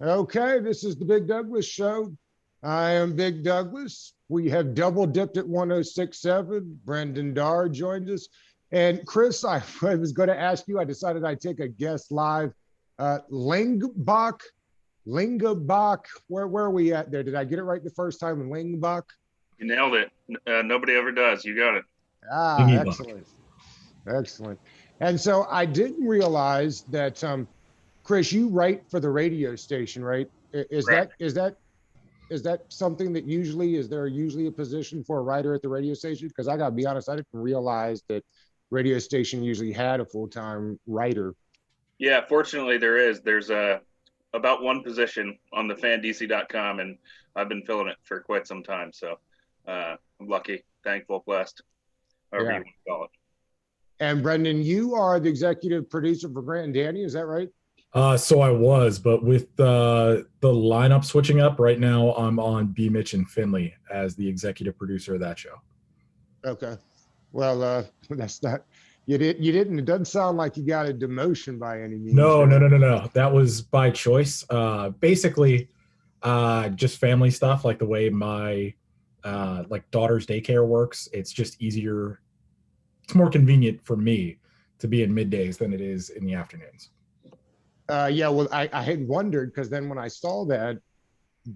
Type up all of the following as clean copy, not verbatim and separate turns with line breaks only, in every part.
Okay, this is the Big Douglas Show. I am Big Douglas. We have double dipped at 1067. Brendan Darr joined us. And Chris, I was going to ask you, I decided I'd take a guest live. Lingebach, Lingebach, where are we at there? Did I get it right the first time? Lingebach?
You nailed it. Nobody ever does. You got it.
Ah,
Lingebach.
excellent. Excellent. And so I didn't realize that, Chris, you write for the radio station, right? Is
Correct.
that is that is that something that is there usually a position for a writer at the radio station? Because I gotta be honest, I didn't realize that radio station usually had a full-time writer.
Yeah, fortunately there is. There's about one position on the fandc.com, and I've been filling it for quite some time. So I'm lucky, thankful, blessed, however you
Yeah.
want to call it.
And Brendan, you are the executive producer for Grant and Danny, is that right?
So I was, but with the lineup switching up right now, I'm on B. Mitch and Finley as the executive producer of that show.
Okay. Well, that's not you didn't it doesn't sound like you got a demotion by any means,
No,
does
no,
it?
no, no, no. That was by choice. Basically, just family stuff, like the way my like daughter's daycare works. It's just easier. It's more convenient for me to be in middays than it is in the afternoons.
Yeah, well, I had wondered because then when I saw that,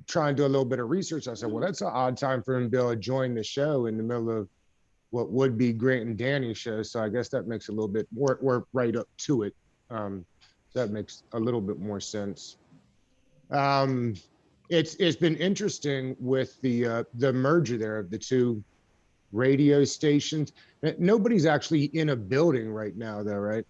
trying to do a little bit of research, I said, well, that's an odd time for him to be able to join the show in the middle of what would be Grant and Danny's show. So I guess that makes a little bit more, we're right up to it. That makes a little bit more sense. Um, it's been interesting with the merger there of the two radio stations. Nobody's actually in a building right now, though, right?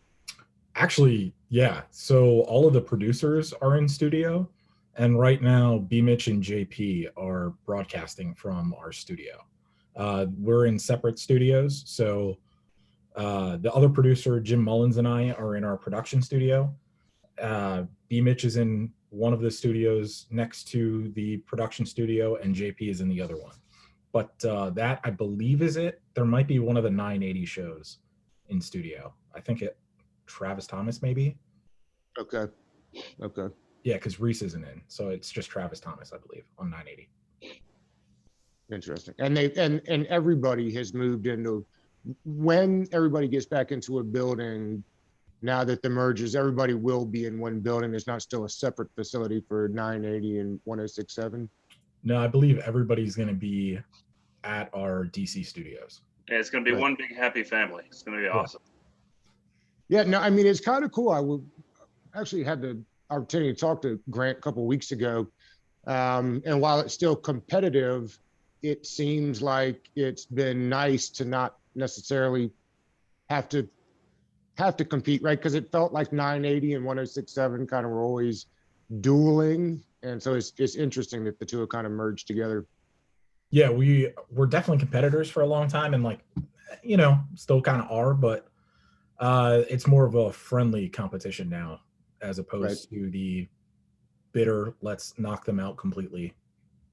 Actually, yeah. So all of the producers are in studio, and right now, B. Mitch and JP are broadcasting from our studio. We're in separate studios, so the other producer, Jim Mullins, and I are in our production studio. B. Mitch is in one of the studios next to the production studio, and JP is in the other one. But that, I believe, is it. There might be one of the 980 shows in studio. I think it Travis Thomas, maybe.
Okay. Okay.
Yeah, because Reese isn't in, so it's just Travis Thomas, I believe, on 980.
Interesting. And and everybody has moved into when everybody gets back into a building now that the mergers, everybody will be in one building. There's not still a separate facility for 980 and 1067.
No, I believe everybody's going to be at our DC studios.
Yeah, it's going to be
Right.
one big happy family. It's going to be awesome.
Yeah, no, I mean, it's kind of cool. I would actually had the opportunity to talk to Grant a couple of weeks ago. And while it's still competitive, it seems like it's been nice to not necessarily have to compete, right? Because it felt like 980 and 1067 kind of were always dueling. And so it's interesting that the two have kind of merged together.
Yeah, we were definitely competitors for a long time, and still kind of are, but it's more of a friendly competition now as opposed to the bitter, let's knock them out completely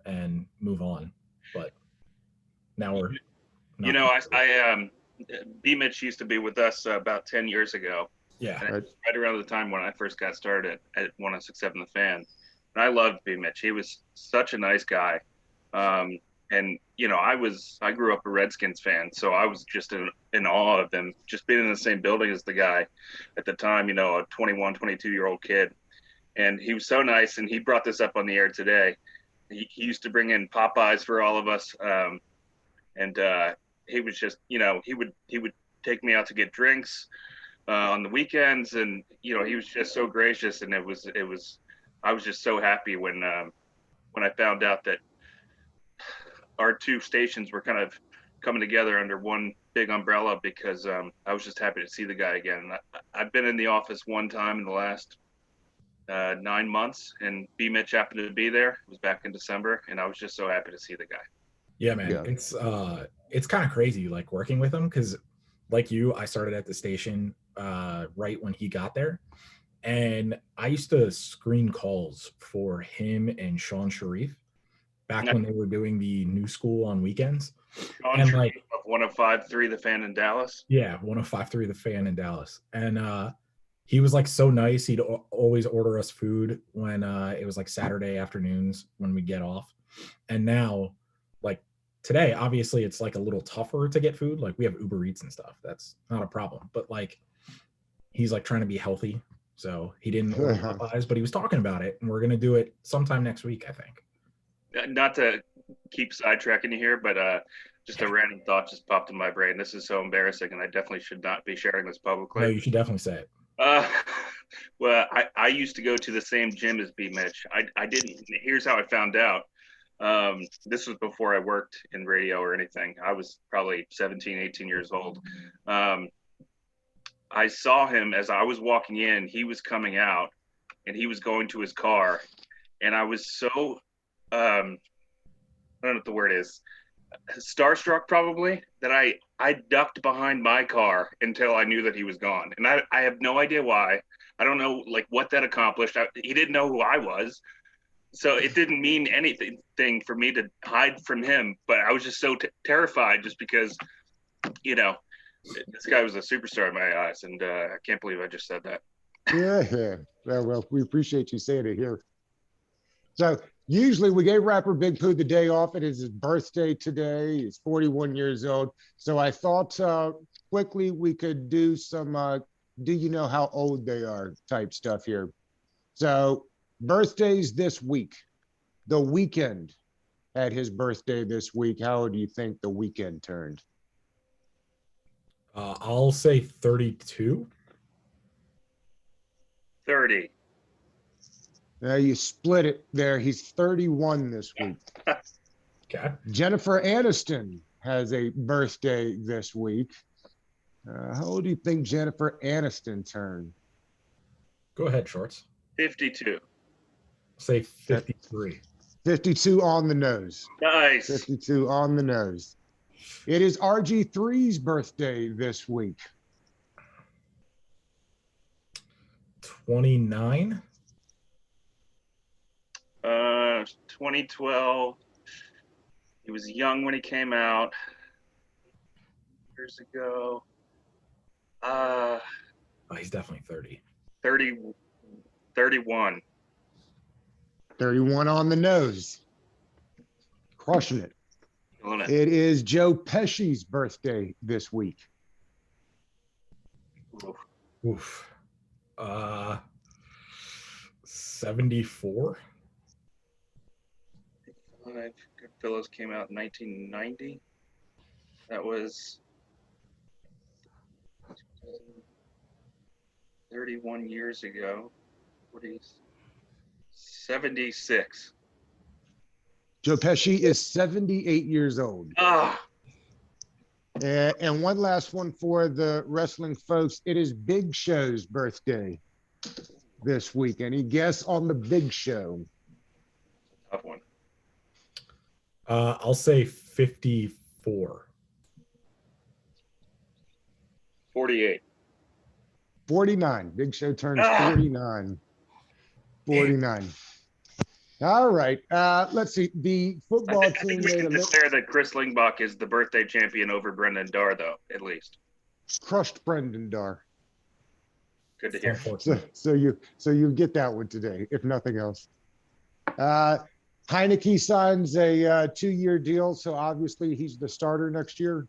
and move on. But now we're
I B. Mitch used to be with us about 10 years ago.
Yeah.
Right around the time when I first got started at 1067 The Fan. And I loved B. Mitch. He was such a nice guy. And I grew up a Redskins fan, so I was just in awe of him, just being in the same building as the guy at the time, a 21, 22-year-old kid. And he was so nice, and he brought this up on the air today. He used to bring in Popeyes for all of us. And he was just, he would take me out to get drinks on the weekends, and he was just so gracious. And I was just so happy when I found out that our two stations were kind of coming together under one big umbrella, because I was just happy to see the guy again. I've been in the office one time in the last 9 months, and B. Mitch happened to be there. It was back in December, and I was just so happy to see the guy.
Yeah, man.
Yeah.
It's kind of crazy, like, working with him, because like you, I started at the station right when he got there, and I used to screen calls for him and Sean Sharif back when they were doing the new school on weekends.
Sean Sharif of 105.3 The Fan in Dallas.
Yeah, 105.3 The Fan in Dallas. And he was like so nice. He'd always order us food when it was like Saturday afternoons when we get off. And now, like today, obviously it's like a little tougher to get food. Like we have Uber Eats and stuff. That's not a problem. But like he's like trying to be healthy. So he didn't order Popeyes, but he was talking about it. And we're going to do it sometime next week, I think.
Not to keep sidetracking you here, but just a random thought just popped in my brain. This is so embarrassing, and I definitely should not be sharing this publicly.
No, you should definitely say it.
Well, I used to go to the same gym as B. Mitch. I didn't. Here's how I found out. This was before I worked in radio or anything. I was probably 17, 18 years old. I saw him as I was walking in. He was coming out, and he was going to his car. And I was so, I don't know what the word is, starstruck probably, that I ducked behind my car until I knew that he was gone. And I have no idea why. I don't know like what that accomplished. He didn't know who I was. So it didn't mean anything for me to hide from him. But I was just so terrified just because, you know, this guy was a superstar in my eyes. And I can't believe I just said that.
Yeah. Well, we appreciate you saying it here. So usually we gave rapper Big Pooh the day off. It is his birthday today. He's 41 years old. So I thought quickly we could do some do you know how old they are type stuff here. So birthdays this week. The Weeknd had his birthday this week. How old do you think The Weeknd turned?
I'll say 32.
30.
You split it there. He's 31 this week.
Okay.
Jennifer Aniston has a birthday this week. How old do you think Jennifer Aniston turned?
Go ahead, Shorts.
52.
Say 53.
52 on the nose.
Nice.
52 on the nose. It is RG3's birthday this week.
29.
2012. He was young when he came out. Years ago.
He's definitely 30.
31.
31 on the nose. Crushing it. It is Joe Pesci's birthday this week.
Oof. 74.
Goodfellas came out in 1990. That was 31 years ago. 76.
Joe Pesci is 78 years old. And one last one for the wrestling folks. It is Big Show's birthday this week. Any guess on the Big Show?
Tough one.
I'll say 54.
48.
49. Big Show turns 49. 49. All right. Let's see. The football
I
team
think we
made
can declare that Chris Lingebach is the birthday champion over Brendan Darr, though, at least.
crushed Brendan Darr.
Good to hear.
So you get that one today, if nothing else. Heineke signs a 2-year deal, so obviously he's the starter next year.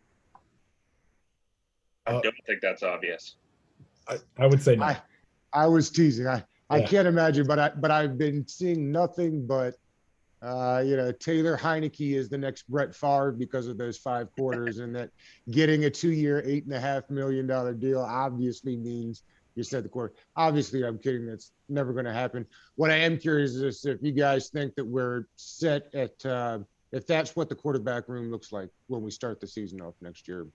I don't think that's obvious.
I would say no.
I was teasing. I can't imagine, but I've been seeing nothing but Taylor Heineke is the next Brett Favre because of those 5 quarters, and that getting a 2-year, $8.5 million deal obviously means you said the quarter. Obviously, I'm kidding. That's never going to happen. What I am curious is if you guys think that we're set at if that's what the quarterback room looks like when we start the season off next year,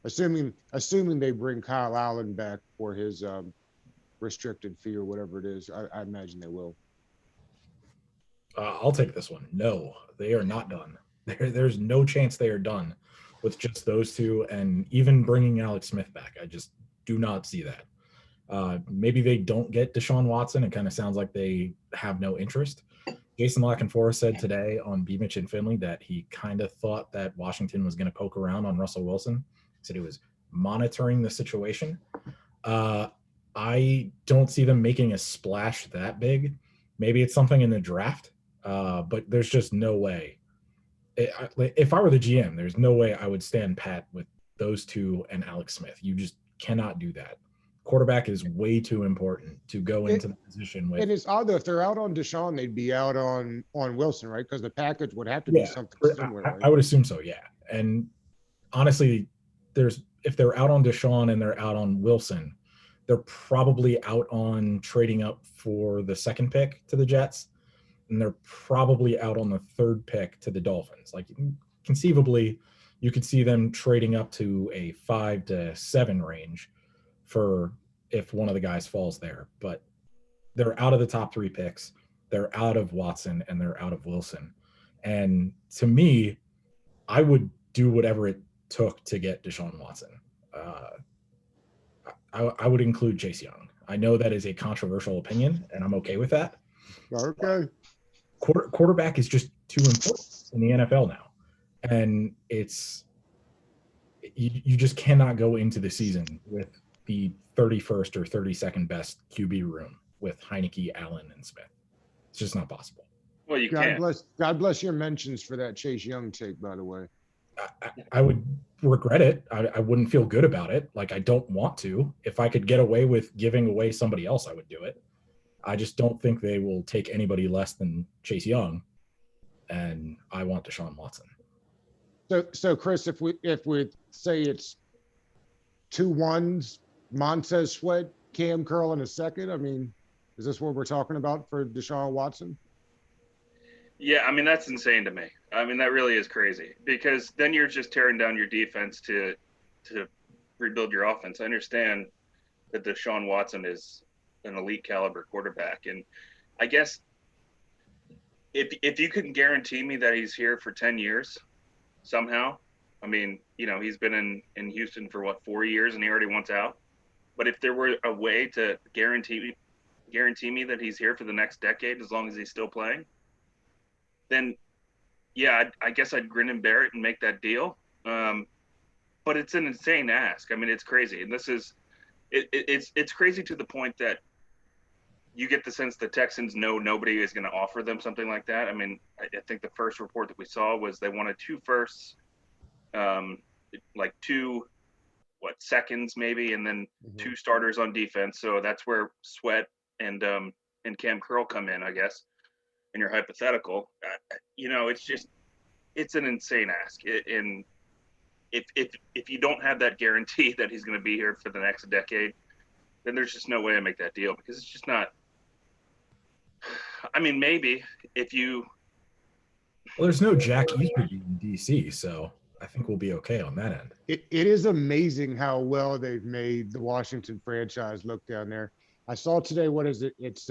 assuming they bring Kyle Allen back for his restricted fee or whatever it is. I imagine they will.
I'll take this one. No, they are not done. There's no chance they are done with just those two, and even bringing Alex Smith back. I just do not see that. Maybe they don't get Deshaun Watson. It kind of sounds like they have no interest. Jason Lockenforth said today on B. Mitch and Finley that he kind of thought that Washington was going to poke around on Russell Wilson. He said he was monitoring the situation. I don't see them making a splash that big. Maybe it's something in the draft, but there's just no way. If I were the GM, there's no way I would stand pat with those two and Alex Smith. You just cannot do that. Quarterback is way too important to go into the position with.
And it's odd though, if they're out on Deshaun, they'd be out on Wilson, right? Because the package would have to be something similar. Right?
I would assume so, yeah. And honestly, if they're out on Deshaun and they're out on Wilson, they're probably out on trading up for the second pick to the Jets, and they're probably out on the third pick to the Dolphins. Like conceivably, you could see them trading up to a 5 to 7 range for if one of the guys falls there. But they're out of the top 3 picks. They're out of Watson and they're out of Wilson. And to me, I would do whatever it took to get Deshaun Watson. I would include Chase Young. I know that is a controversial opinion, and I'm okay with that.
Okay.
Quarterback is just too important in the NFL now. And you just cannot go into the season with the 31st or 32nd best QB room with Heineke, Allen, and Smith. It's just not possible.
Well, you can't.
God bless your mentions for that Chase Young take, by the way.
I would regret it. I wouldn't feel good about it. Like, I don't want to. If I could get away with giving away somebody else, I would do it. I just don't think they will take anybody less than Chase Young, and I want Deshaun Watson.
So Chris, if we say it's 2 1s, Montez Sweat, Cam Curl in a second, I mean, is this what we're talking about for Deshaun Watson?
Yeah, I mean, that's insane to me. I mean, that really is crazy, because then you're just tearing down your defense to rebuild your offense. I understand that Deshaun Watson is an elite caliber quarterback, and I guess if you couldn't guarantee me that he's here for 10 years somehow, I mean, you know, he's been in Houston for 4 years and he already wants out. But if there were a way to guarantee me that he's here for the next decade, as long as he's still playing, then yeah, I guess I'd grin and bear it and make that deal. But it's an insane ask. I mean, it's crazy. And it's crazy to the point that you get the sense the Texans know nobody is going to offer them something like that. I mean, I think the first report that we saw was they wanted 2 firsts, like 2 seconds maybe, and then 2 starters on defense. So that's where Sweat and Cam Curl come in, I guess, in your hypothetical. You know, it's an insane ask. And if you don't have that guarantee that he's going to be here for the next decade, then there's just no way to make that deal, because it's just not. I mean, maybe if you.
Well, there's no Jack Easterby in DC, so I think we'll be okay on that end.
It is amazing how well they've made the Washington franchise look down there. I saw today, what is it? It's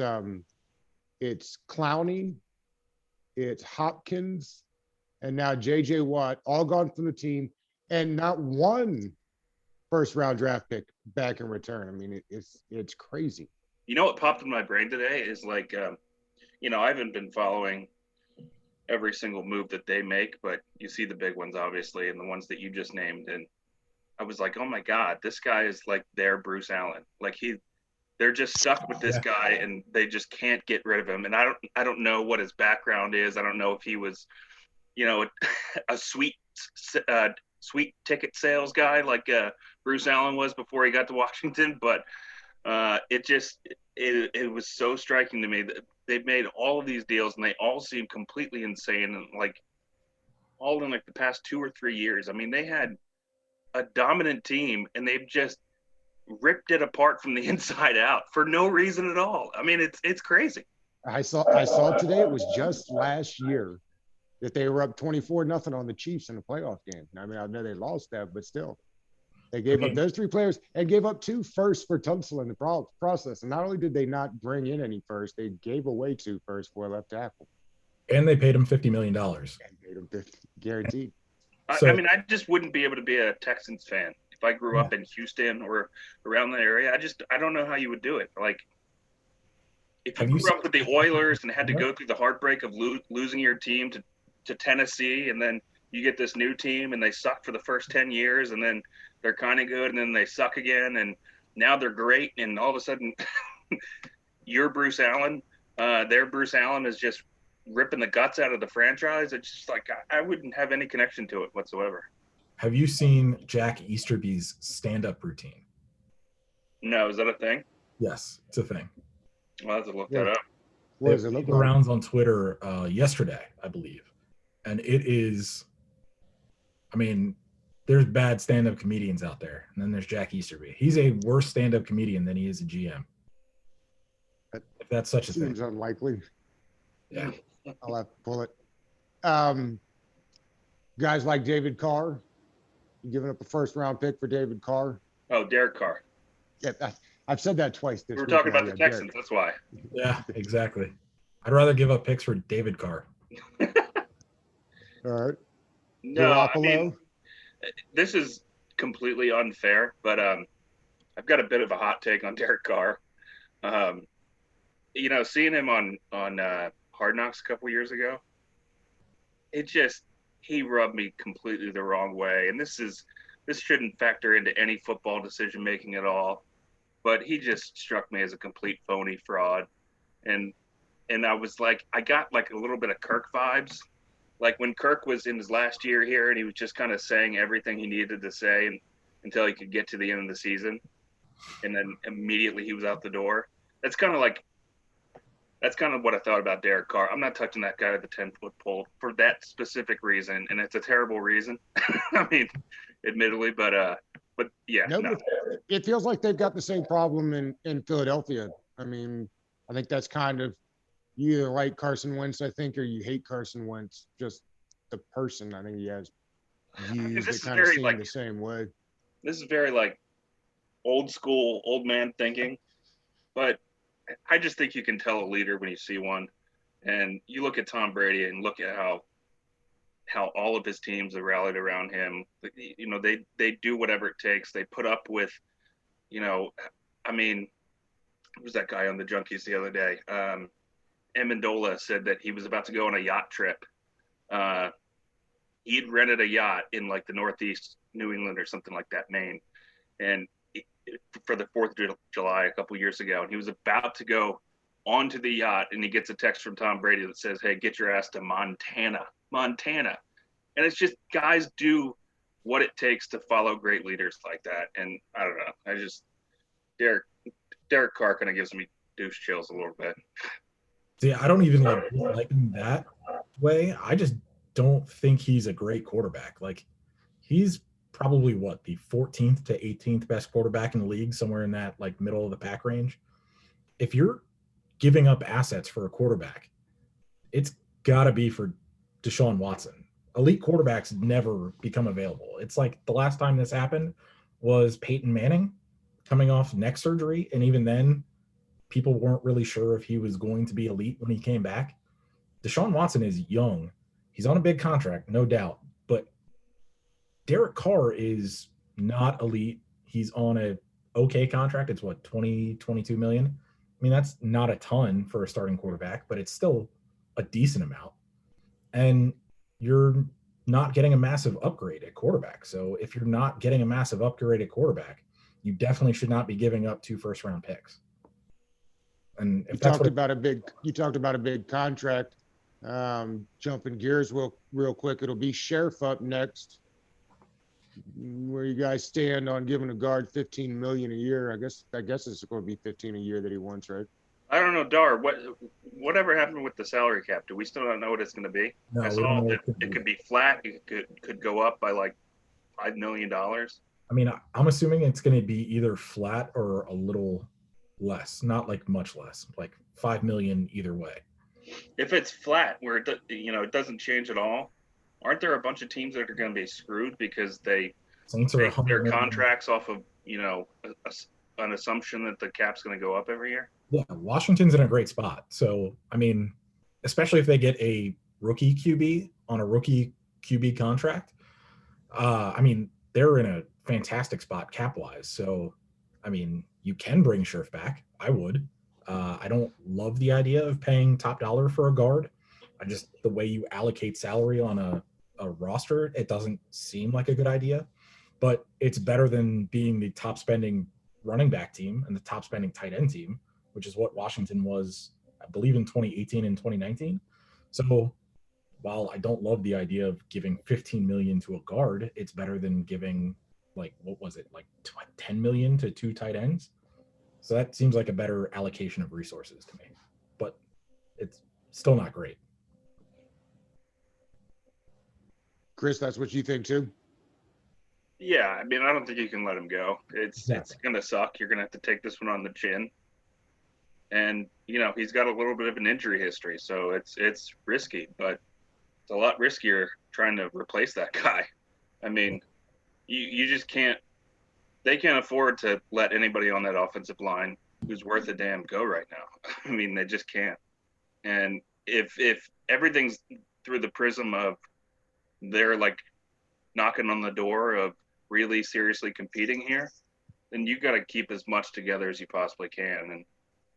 Clowney, it's Hopkins, and now J.J. Watt, all gone from the team, and not one first-round draft pick back in return. I mean, it's crazy.
You know what popped in my brain today is like, you know, I haven't been following every single move that they make, but you see the big ones, obviously, and the ones that you just named. And I was like, oh my God, this guy is like their Bruce Allen. Like they're just stuck with this guy and they just can't get rid of him. And I don't know what his background is. I don't know if he was, you know, a sweet ticket sales guy like Bruce Allen was before he got to Washington. But it was so striking to me that they've made all of these deals and they all seem completely insane, and like all in like the past 2 or 3 years. I mean, they had a dominant team and they've just ripped it apart from the inside out for no reason at all. I mean, it's crazy.
I saw today, it was just last year that they were up 24-0 on the Chiefs in the playoff game. I mean, I know they lost that, but still. They gave up those 3 players and gave up 2 firsts for Tunsil in the process. And not only did they not bring in any first, they gave away 2 firsts for a left tackle.
And they paid him $50 million. And
paid him 50, guaranteed.
I mean, I just wouldn't be able to be a Texans fan if I grew up in Houston or around that area. I don't know how you would do it. Like, if you grew up with the Oilers and had to go through the heartbreak of losing your team to Tennessee, and then you get this new team and they suck for the first 10 years and then they're kind of good and then they suck again, and now they're great, and all of a sudden you're Bruce Allen. Their Bruce Allen is just ripping the guts out of the franchise. It's just like I wouldn't have any connection to it whatsoever.
Have you seen Jack Easterby's stand-up routine?
No, is that a thing?
Yes, it's a thing.
I'll have to look that up.
What does it look like?
Rounds on Twitter yesterday, I believe, and it is. I mean, there's bad stand-up comedians out there, and then there's Jack Easterby. He's a worse stand-up comedian than he is a GM. If that's such a thing.
Seems unlikely.
Yeah.
I'll have to pull it. Guys like David Carr, you giving up a first-round pick for David Carr?
Oh, Derek Carr.
Yeah, I've said that twice this
We were
week
talking
now.
about the Texans. That's why.
Yeah, exactly. I'd rather give up picks for David Carr.
All right.
No, I
Garoppolo?
mean, this is completely unfair, but I've got a bit of a hot take on Derek Carr. You know, seeing him on Hard Knocks a couple years ago, he rubbed me completely the wrong way. And this shouldn't factor into any football decision making at all, but he just struck me as a complete phony fraud. And I was like, I got like a little bit of Kirk vibes. Like when Kirk was in his last year here and he was just kind of saying everything he needed to say until he could get to the end of the season. And then immediately he was out the door. That's kind of what I thought about Derek Carr. I'm not touching that guy at the 10-foot pole for that specific reason. And it's a terrible reason. I mean, admittedly, but yeah.
No,
no.
It feels like they've got the same problem in Philadelphia. I mean, I think that's kind of, you either like Carson Wentz, I think, or you hate Carson Wentz. Just the person, I think he has views that kind of seem the same way.
This is very like old school, old man thinking, but I just think you can tell a leader when you see one. And you look at Tom Brady and look at how all of his teams have rallied around him. You know, they do whatever it takes. They put up with, you know, I mean, who was that guy on the Junkies the other day? Amendola said that he was about to go on a yacht trip. He'd rented a yacht in like the Northeast New England or something like that, Maine. And for the 4th of July a couple years ago, and he was about to go onto the yacht, and he gets a text from Tom Brady that says, "Hey, get your ass to Montana." And it's just guys do what it takes to follow great leaders like that. And I don't know. Derek Carr kind of gives me douche chills a little bit.
See, I don't even like him that way. I just don't think he's a great quarterback. Like, he's probably the 14th to 18th best quarterback in the league, somewhere in that like middle of the pack range. If you're giving up assets for a quarterback, it's got to be for Deshaun Watson. Elite quarterbacks never become available. It's like the last time this happened was Peyton Manning coming off neck surgery, and even then people weren't really sure if he was going to be elite when he came back. Deshaun Watson is young. He's on a big contract, no doubt, but Derek Carr is not elite. He's on a okay contract. It's 22 million. I mean, that's not a ton for a starting quarterback, but it's still a decent amount. And you're not getting a massive upgrade at quarterback. So if you're not getting a massive upgrade at quarterback, you definitely should not be giving up 2 first-round picks. And if you talked about a big contract. Jumping gears real quick, it'll be Sheriff up next. Where you guys stand on giving a guard $15 million a year? I guess it's going to be 15 a year that he wants, right?
I don't know, Darr. Whatever happened with the salary cap? Do we still don't know what it's going to be?
No,
I saw that it could be flat. It could go up by like $5 million.
I mean, I'm assuming it's going to be either flat or a little less, not like much less, like $5 million either way.
If it's flat, where it doesn't change at all, aren't there a bunch of teams that are going to be screwed because they make their contracts off of an assumption that the cap's going to go up every year?
Yeah, Washington's in a great spot. So, I mean, especially if they get a rookie QB on a rookie QB contract, I mean, they're in a fantastic spot cap-wise. So, I mean, you can bring Scherf back. I would. I don't love the idea of paying top dollar for a guard. The way you allocate salary on a roster, it doesn't seem like a good idea. But it's better than being the top spending running back team and the top spending tight end team, which is what Washington was, I believe, in 2018 and 2019. So while I don't love the idea of giving 15 million to a guard, it's better than giving like, what was it, like 10 million to 2 tight ends. So that seems like a better allocation of resources to me, but it's still not great.
Chris, that's what you think too?
Yeah, I mean, I don't think you can let him go. It's gonna suck. You're gonna have to take this one on the chin. And he's got a little bit of an injury history, so it's risky, but it's a lot riskier trying to replace that guy. I mean, you just can't. They can't afford to let anybody on that offensive line who's worth a damn go right now. I mean, they just can't. And if everything's through the prism of they're like knocking on the door of really seriously competing here, then you got to keep as much together as you possibly can. And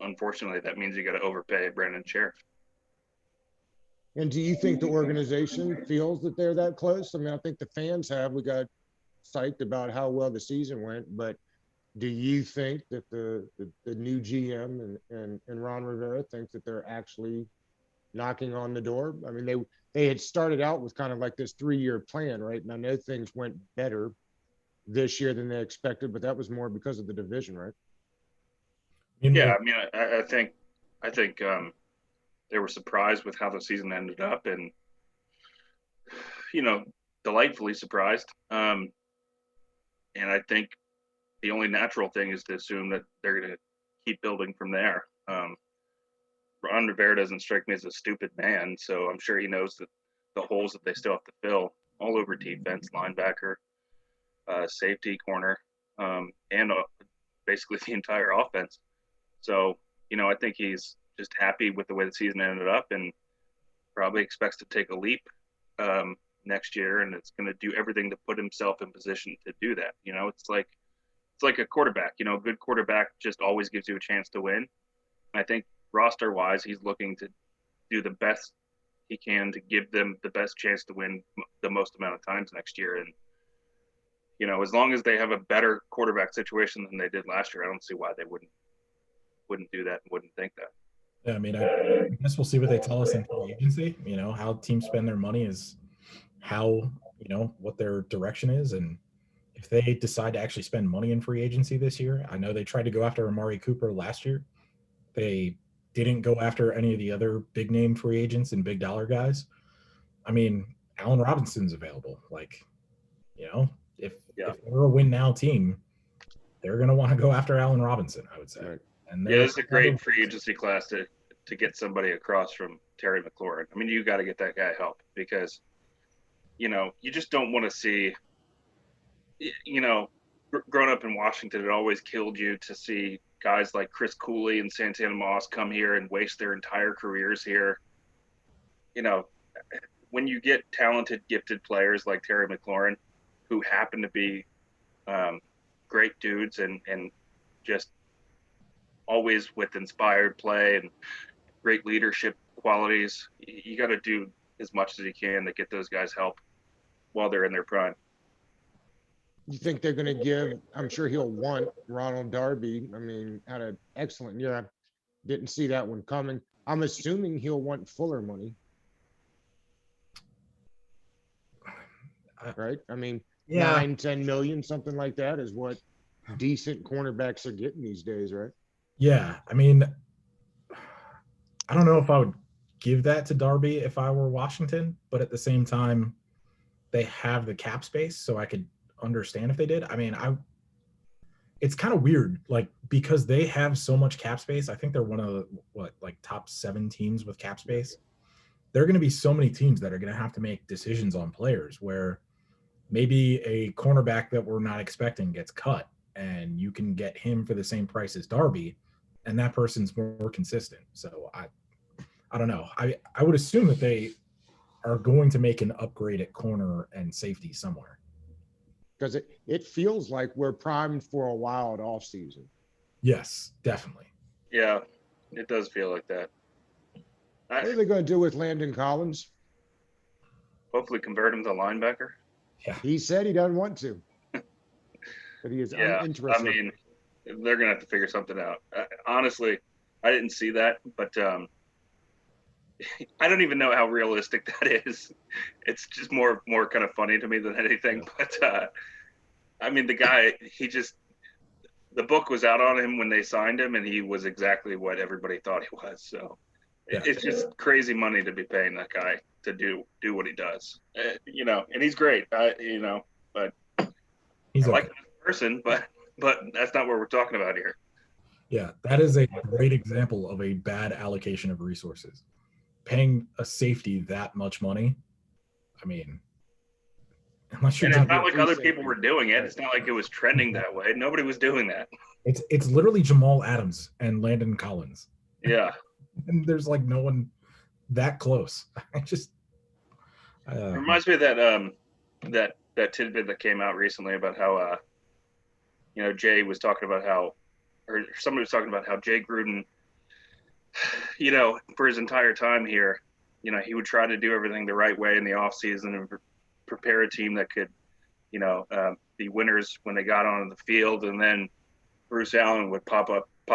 unfortunately, that means you got to overpay Brandon Sheriff.
And do you think the organization feels that they're that close? I mean, I think the fans have. We got psyched about how well the season went, but do you think that the new GM and Ron Rivera thinks that they're actually knocking on the door? I mean, they had started out with kind of like this 3-year plan, right? And I know things went better this year than they expected, but that was more because of the division, right?
Yeah, I mean, I think they were surprised with how the season ended up, and delightfully surprised. And I think the only natural thing is to assume that they're going to keep building from there. Ron Rivera doesn't strike me as a stupid man, so I'm sure he knows that the holes that they still have to fill all over defense, linebacker, safety, corner, and basically the entire offense. So, I think he's just happy with the way the season ended up and probably expects to take a leap next year, and it's going to do everything to put himself in position to do that. It's like a quarterback. A good quarterback just always gives you a chance to win. I think roster-wise, he's looking to do the best he can to give them the best chance to win the most amount of times next year. And as long as they have a better quarterback situation than they did last year, I don't see why they wouldn't do that and wouldn't think that.
Yeah, I mean, I guess we'll see what they tell us in free agency. How teams spend their money is how, what their direction is. And if they decide to actually spend money in free agency this year, I know they tried to go after Amari Cooper last year. They didn't go after any of the other big name free agents and big dollar guys. I mean, Allen Robinson's available. Like, if we're a win now team, they're going to want to go after Allen Robinson, I would say.
Right.
And
it's a great free agency class to get somebody across from Terry McLaurin. I mean, you got to get that guy help because, you just don't want to see, growing up in Washington, it always killed you to see guys like Chris Cooley and Santana Moss come here and waste their entire careers here. When you get talented, gifted players like Terry McLaurin, who happen to be great dudes and just always with inspired play and great leadership qualities, you got to do as much as you can to get those guys help while they're in their prime.
You think they're going to give, I'm sure he'll want Ronald Darby. I mean, had an excellent year. Didn't see that one coming. I'm assuming he'll want Fuller money. Right? I mean, 9-10 million, something like that is what decent cornerbacks are getting these days, right?
Yeah. I mean, I don't know if I would give that to Darby if I were Washington, but at the same time, they have the cap space, so I could understand if they did. I mean, it's kind of weird, like, because they have so much cap space. I think they're one of the top 7 teams with cap space. There are going to be so many teams that are going to have to make decisions on players where maybe a cornerback that we're not expecting gets cut and you can get him for the same price as Darby, and that person's more consistent. So I don't know. I would assume that they are going to make an upgrade at corner and safety somewhere.
Because it feels like we're primed for a wild offseason.
Yes, definitely.
Yeah, it does feel like that.
What are they going to do with Landon Collins?
Hopefully convert him to linebacker.
Yeah.
He said he doesn't want to. But he is uninterested.
I mean, they're gonna have to figure something out. Honestly, I didn't see that, but I don't even know how realistic that is. It's just more kind of funny to me than anything. Yeah. But I mean, the guy, the book was out on him when they signed him, and he was exactly what everybody thought he was. So yeah. It's just crazy money to be paying that guy to do what he does. And he's great. But he's I like him as a person, but that's not what we're talking about here.
Yeah, that is a great example of a bad allocation of resources. Paying a safety that much money, I mean,
unless you're it's not like other people were doing it. It's not like it was trending that way. Nobody was doing that.
It's literally Jamal Adams and Landon Collins.
Yeah.
And there's like no one that close. I just
it reminds me of that tidbit that came out recently about how Jay was talking about how, or somebody was talking about how Jay Gruden, for his entire time here, he would try to do everything the right way in the off season and prepare a team that could, be winners when they got on the field. And then Bruce Allen would pop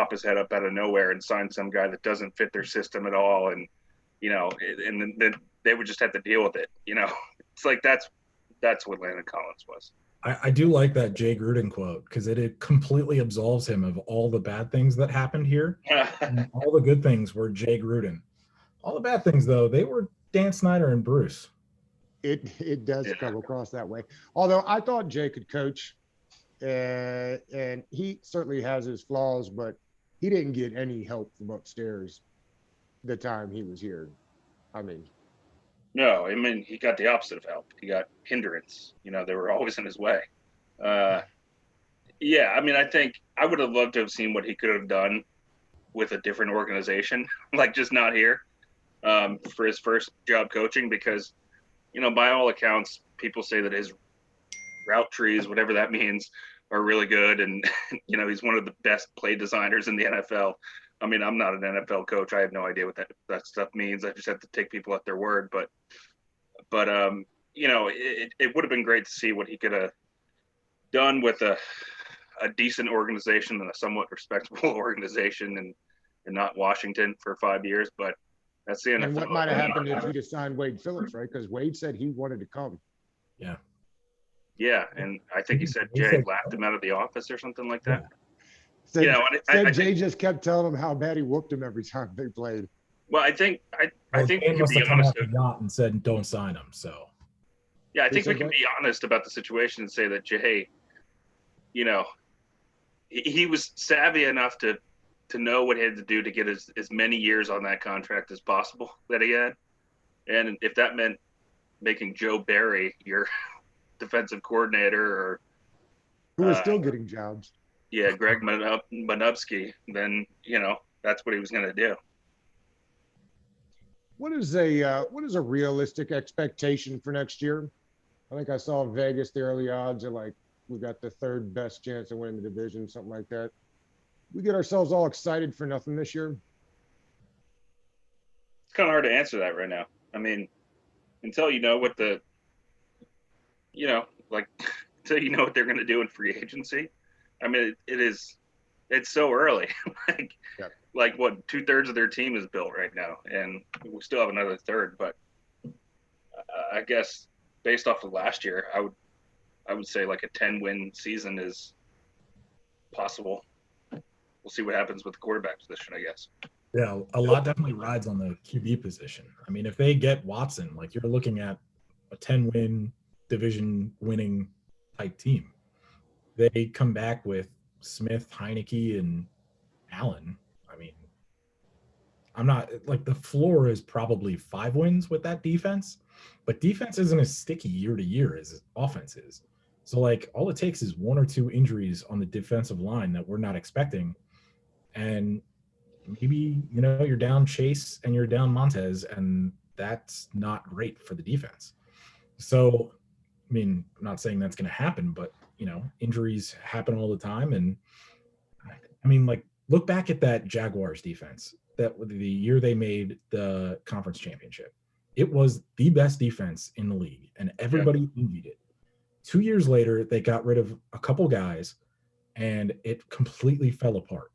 his head up out of nowhere and sign some guy that doesn't fit their system at all. And, and then they would just have to deal with it. It's like, that's what Landon Collins was.
I do like that Jay Gruden quote because it completely absolves him of all the bad things that happened here. And all the good things were Jay Gruden. All the bad things, though, they were Dan Snyder and Bruce.
It does come across that way. Although I thought Jay could coach, and he certainly has his flaws, but he didn't get any help from upstairs the time he was here.
No, he got the opposite of help. He got hindrance. They were always in his way. I think I would have loved to have seen what he could have done with a different organization, like just not here, for his first job coaching, because, by all accounts, people say that his route trees, whatever that means, are really good. And, he's one of the best play designers in the NFL. I'm not an NFL coach. I have no idea what that stuff means. I just have to take people at their word. But it would have been great to see what he could have done with a decent organization and a somewhat respectable organization, and not Washington for 5 years. But that's the NFL.
And what might have happened if he'd have signed Wade Phillips, right? Because Wade said he wanted to come.
Yeah.
Yeah, and I think he said Jay laughed him out of the office or something like that.
Yeah. Jay just kept telling him how bad he whooped him every time they played.
Well, I think we can be honest
and said don't sign him. So
yeah, I think we can be honest about the situation and say that Jay, he was savvy enough to know what he had to do to get as many years on that contract as possible that he had, and if that meant making Joe Barry your defensive coordinator, or
who is still getting jobs.
Yeah, Greg Manubsky, then that's what he was going to do.
What is a realistic expectation for next year? I think I saw Vegas, the early odds are like we got the third best chance of winning the division, something like that. We get ourselves all excited for nothing this year.
It's kind of hard to answer that right now. Until you know what until you know what they're going to do in free agency. It's so early. Like what 2/3 of their team is built right now, and we still have another third. But I guess based off of last year, I would say like a 10-win season is possible. We'll see what happens with the quarterback position, I guess.
Yeah, a lot definitely rides on the QB position. If they get Watson, like you're looking at a 10-win division-winning type team. They come back with Smith, Heineke, and Allen. I'm not like the floor is probably 5 wins with that defense, but defense isn't as sticky year to year as offense is. So like all it takes is 1 or 2 injuries on the defensive line that we're not expecting, and maybe you're down Chase and you're down Montez, and that's not great for the defense. So I'm not saying that's going to happen, but injuries happen all the time. And look back at that Jaguars defense, that the year they made the conference championship. It was the best defense in the league, and everybody envied it. 2 years later, they got rid of a couple guys, and it completely fell apart.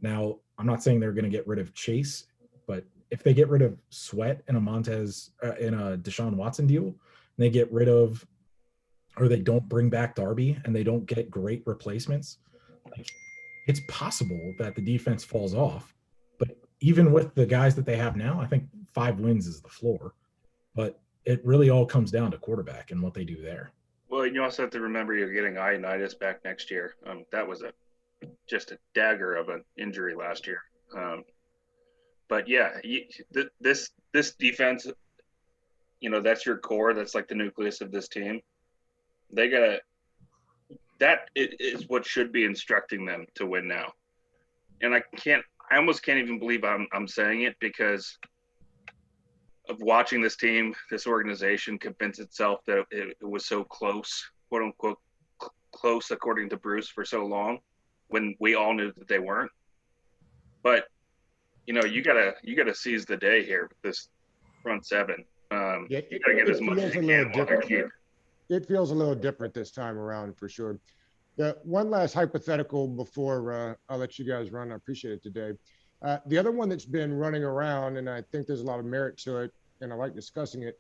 Now, I'm not saying they're going to get rid of Chase, but if they get rid of Sweat in a in a Deshaun Watson deal, and they get rid of, or they don't bring back Darby and they don't get great replacements, like, it's possible that the defense falls off. But even with the guys that they have now, I think 5 wins is the floor. But it really all comes down to quarterback and what they do there.
Well, you also have to remember you're getting Ioannidis back next year. That was just a dagger of an injury last year. But yeah, this defense, that's your core. That's like the nucleus of this team. That is what should be instructing them to win now. And I almost can't even believe I'm saying it, because of watching this team, this organization convince itself that it was so close, quote unquote, close according to Bruce, for so long, when we all knew that they weren't. But you gotta seize the day here with this front seven. You gotta get as much as you can while they're cheap.
It feels a little different this time around, for sure. One last hypothetical before I'll let you guys run. I appreciate it today. The other one that's been running around, and I think there's a lot of merit to it, and I like discussing it.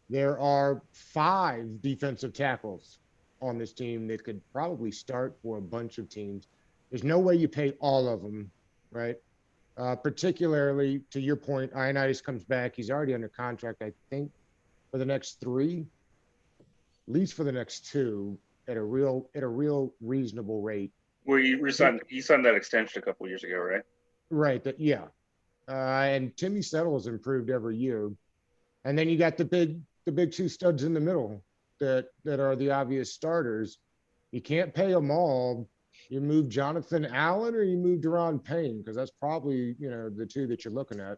There are 5 defensive tackles on this team that could probably start for a bunch of teams. There's no way you pay all of them, right? Particularly to your point, Ioannidis comes back. He's already under contract, I think, for the next 3, at least for the next 2, at a real reasonable rate.
Well, you signed that extension a couple of years ago, right?
Right. Yeah. And Timmy Settle has improved every year. And then you got the big 2 studs in the middle that are the obvious starters. You can't pay them all. You move Jonathan Allen or you move Daron Payne, because that's probably, the 2 that you're looking at.
I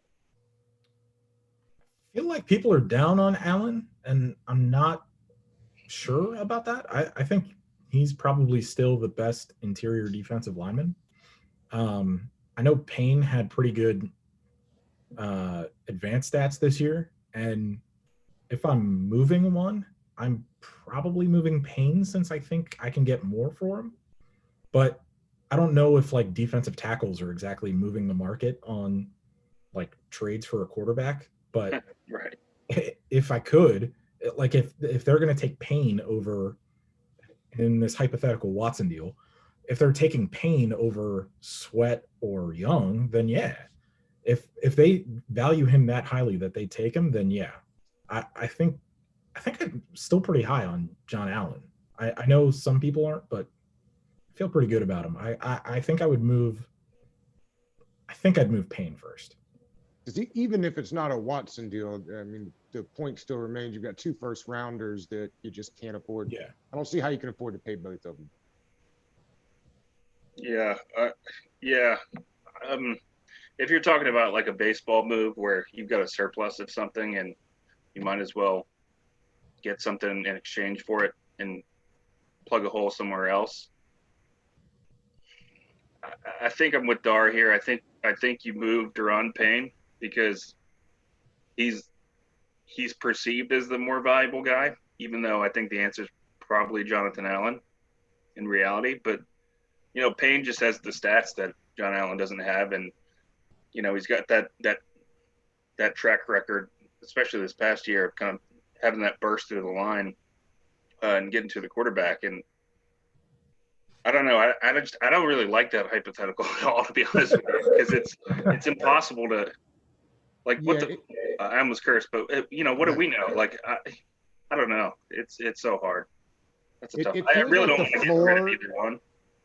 feel like people are down on Allen, and I'm not sure about that. I think he's probably still the best interior defensive lineman. I know Payne had pretty good advanced stats this year, and if I'm moving one, I'm probably moving Payne, since I think I can get more for him. But I don't know if like defensive tackles are exactly moving the market on like trades for a quarterback. But
right,
if I could, like if they're going to take Payne over in this hypothetical Watson deal, if they're taking Payne over Sweat or Young, then yeah. If they value him that highly that they take him, then yeah. I think I'm still pretty high on John Allen. I know some people aren't, but I feel pretty good about him. I think I'd move Payne first.
Because even if it's not a Watson deal, I mean, the point still remains. You've got 2 first rounders that you just can't afford.
Yeah.
I don't see how you can afford to pay both of them.
Yeah. If you're talking about like a baseball move where you've got a surplus of something and you might as well get something in exchange for it and plug a hole somewhere else, I think I'm with Darr here. I think you move Daron Payne, because he's perceived as the more valuable guy, even though I think the answer is probably Jonathan Allen in reality. But Payne just has the stats that John Allen doesn't have, and he's got that track record, especially this past year, of kind of having that burst through the line and getting to the quarterback. And I don't know. I don't really like that hypothetical at all, to be honest with you, because it's impossible to, like, I almost cursed, but what do we know? Like, I don't know. It's so hard. That's a tough. I really don't want to get rid of either one.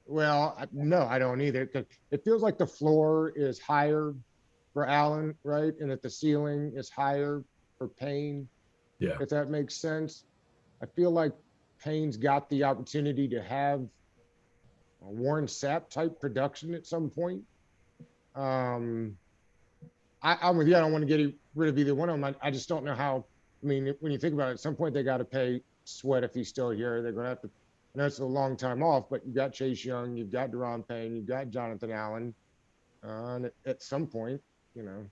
Well, no, I don't either. Because it feels like the floor is higher for Allen, right, and that the ceiling is higher for Payne.
Yeah.
If that makes sense. I feel like Payne's got the opportunity to have a Warren Sapp type production at some point. I'm with you. I don't want to get rid of either one of them. I just don't know how. I mean, when you think about it, at some point they got to pay Sweat if he's still here. They're going to have to. I know it's a long time off, but you've got Chase Young, you've got Daron Payne, you've got Jonathan Allen. And at some point, you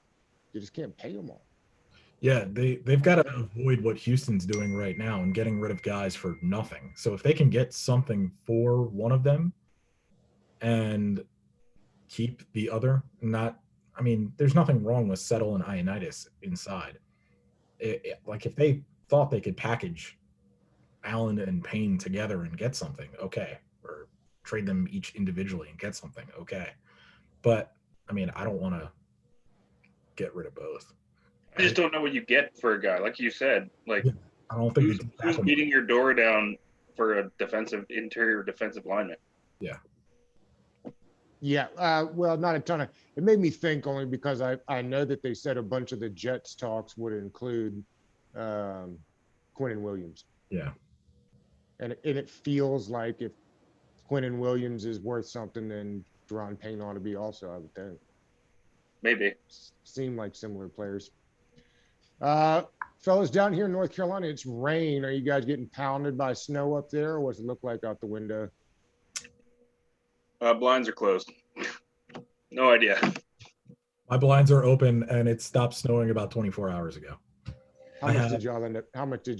just can't pay them all.
Yeah, they've got to avoid what Houston's doing right now and getting rid of guys for nothing. So if they can get something for one of them, and keep the other. Not, I mean, there's nothing wrong with Settle and Ioannidis inside. Like if they thought they could package Allen and Payne together and get something, okay, or trade them each individually and get something, okay. But I mean, I don't want to get rid of both.
I just don't know what you get for a guy, like you said. Like,
Yeah, I don't think
who's beating your door down for a interior defensive lineman?
Yeah.
Yeah, well, not a ton of. It made me think only because I know that they said a bunch of the Jets talks would include Quinnen Williams.
Yeah.
And it feels like if Quinnen Williams is worth something, then Deron Payne ought to be also, I would think.
Maybe.
Seem like similar players. Fellas, down here in North Carolina, it's rain. Are you guys getting pounded by snow up there, or what's it look like out the window?
Blinds are closed. No idea.
My blinds are open, and it stopped snowing about 24 hours ago.
How much did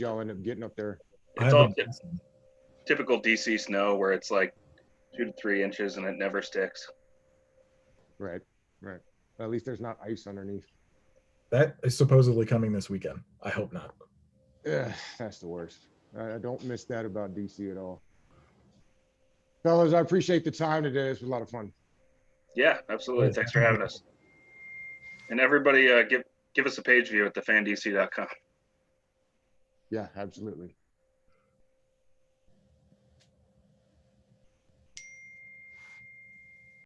y'all end up getting up there?
It's all typical DC snow where it's like 2 to 3 inches and it never sticks.
Right. Well, at least there's not ice underneath.
That is supposedly coming this weekend. I hope not.
That's the worst. I don't miss that about DC at all. Fellas, I appreciate the time today. This was a lot of fun.
Yeah, absolutely. Thanks for having us. And everybody, give us a page view at thefandc.com.
Yeah, absolutely.